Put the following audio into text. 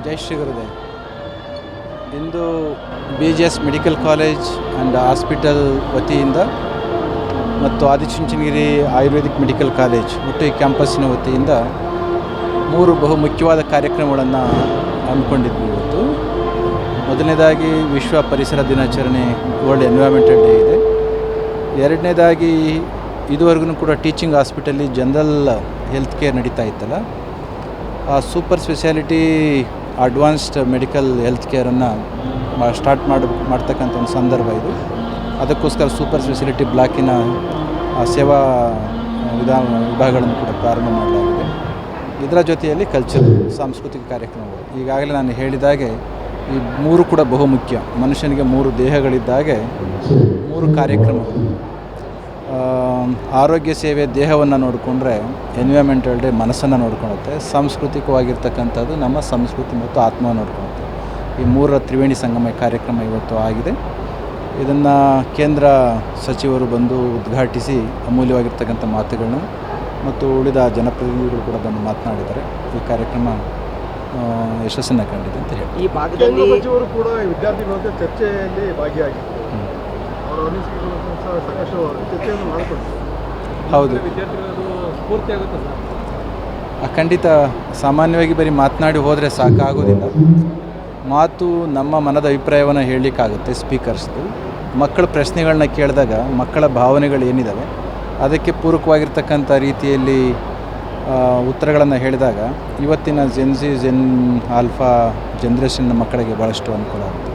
ಜೈ ಶ್ರೀ ಗುರುದೇವ್. ಇಂದು BGS medical college and hospital ವತಿಯಿಂದ ಮತ್ತು ಆದಿಚುಂಚನಗಿರಿ ಆಯುರ್ವೇದಿಕ್ ಮೆಡಿಕಲ್ ಕಾಲೇಜ್ ಒಟ್ಟು ಈ ಕ್ಯಾಂಪಸ್ಸಿನ ವತಿಯಿಂದ 3 ಬಹು ಮುಖ್ಯವಾದ ಕಾರ್ಯಕ್ರಮಗಳನ್ನು ಹಮ್ಮಿಕೊಂಡಿದ್ವಿ ಇವತ್ತು. ಮೊದಲನೇದಾಗಿ ವಿಶ್ವ ಪರಿಸರ ದಿನಾಚರಣೆ, ವರ್ಲ್ಡ್ ಎನ್ವೈರನ್ಮೆಂಟಲ್ ಡೇ ಇದೆ. ಎರಡನೇದಾಗಿ ಇದುವರೆಗೂ ಕೂಡ ಟೀಚಿಂಗ್ ಹಾಸ್ಪಿಟಲ್ಲಿ ಜನರಲ್ ಹೆಲ್ತ್ ಕೇರ್ ನಡೀತಾ ಇತ್ತಲ್ಲ, ಆ super speciality advanced medical health ಕೇರನ್ನು ಸ್ಟಾರ್ಟ್ ಮಾಡ್ತಕ್ಕಂಥ ಒಂದು ಸಂದರ್ಭ ಇದು. ಅದಕ್ಕೋಸ್ಕರ ಸೂಪರ್ ಸ್ಪೆಷಾಲಿಟಿ ಬ್ಲಾಕಿನ ಸೇವಾ ವಿಭಾಗಗಳನ್ನು ಕೂಡ ಪ್ರಾರಂಭ ಮಾಡಲಾಗಿದೆ. ಇದರ ಜೊತೆಯಲ್ಲಿ ಕಲ್ಚರ್, ಸಾಂಸ್ಕೃತಿಕ ಕಾರ್ಯಕ್ರಮಗಳು. ಈಗಾಗಲೇ ನಾನು ಹೇಳಿದಾಗೆ ಈ 3 ಕೂಡ ಬಹುಮುಖ್ಯ. ಮನುಷ್ಯನಿಗೆ 3 ದೇಹಗಳಿದ್ದಾಗೆ 3 ಕಾರ್ಯಕ್ರಮಗಳು. ಆರೋಗ್ಯ ಸೇವೆ ದೇಹವನ್ನು ನೋಡಿಕೊಂಡ್ರೆ ಎನ್ವೈರನ್ಮೆಂಟಲ್ ಡೇ ಮನಸ್ಸನ್ನು ನೋಡ್ಕೊಳುತ್ತೆ. ಸಾಂಸ್ಕೃತಿಕವಾಗಿರ್ತಕ್ಕಂಥದ್ದು ನಮ್ಮ ಸಂಸ್ಕೃತಿ ಮತ್ತು ಆತ್ಮವನ್ನು ನೋಡ್ಕೊಳುತ್ತೆ. ಈ 3ರ ತ್ರಿವೇಣಿ ಸಂಗಮ ಕಾರ್ಯಕ್ರಮ ಇವತ್ತು ಆಗಿದೆ. ಇದನ್ನು ಕೇಂದ್ರ ಸಚಿವರು ಬಂದು ಉದ್ಘಾಟಿಸಿ ಅಮೂಲ್ಯವಾಗಿರ್ತಕ್ಕಂಥ ಮಾತುಗಳನ್ನು ಮತ್ತು ಉಳಿದ ಜನಪ್ರತಿನಿಧಿಗಳು ಕೂಡ ಬಂದು ಮಾತನಾಡಿದ್ದಾರೆ. ಈ ಕಾರ್ಯಕ್ರಮ ಯಶಸ್ಸನ್ನು ಕಂಡಿದೆ ಅಂತ ಹೇಳಿ ಈ ಭಾಗದಲ್ಲಿ ಸಚಿವರು ಕೂಡ ವಿದ್ಯಾರ್ಥಿಗಳ ಜೊತೆ ಚರ್ಚೆಯಲ್ಲಿ ಭಾಗಿಯಾಗಿದ್ದಾರೆ. ಸಾಕಷ್ಟು ಚರ್ಚೆಯನ್ನು ಮಾಡಿಕೊಡ್ತಾರೆ. ಹೌದು, ವಿದ್ಯಾರ್ಥಿಗಳದು ಸ್ಫೂರ್ತಿ ಆಗುತ್ತೆ ಸರ್. ಖಂಡಿತ. ಸಾಮಾನ್ಯವಾಗಿ ಬರೀ ಮಾತನಾಡಿ ಹೋದರೆ ಸಾಕಾಗೋದಿಲ್ಲ. ಮಾತು ನಮ್ಮ ಮನದ ಅಭಿಪ್ರಾಯವನ್ನು ಹೇಳಲಿಕ್ಕಾಗುತ್ತೆ ಸ್ಪೀಕರ್ಸ್ದು. ಮಕ್ಕಳ ಪ್ರಶ್ನೆಗಳನ್ನ ಕೇಳಿದಾಗ ಮಕ್ಕಳ ಭಾವನೆಗಳು ಏನಿದ್ದಾವೆ ಅದಕ್ಕೆ ಪೂರಕವಾಗಿರ್ತಕ್ಕಂಥ ರೀತಿಯಲ್ಲಿ ಉತ್ತರಗಳನ್ನು ಹೇಳಿದಾಗ ಇವತ್ತಿನ ಜೆನ್ ಆಲ್ಫಾ ಜನ್ರೇಷನ್ನ ಮಕ್ಕಳಿಗೆ ಭಾಳಷ್ಟು ಅನುಕೂಲ ಆಗುತ್ತೆ.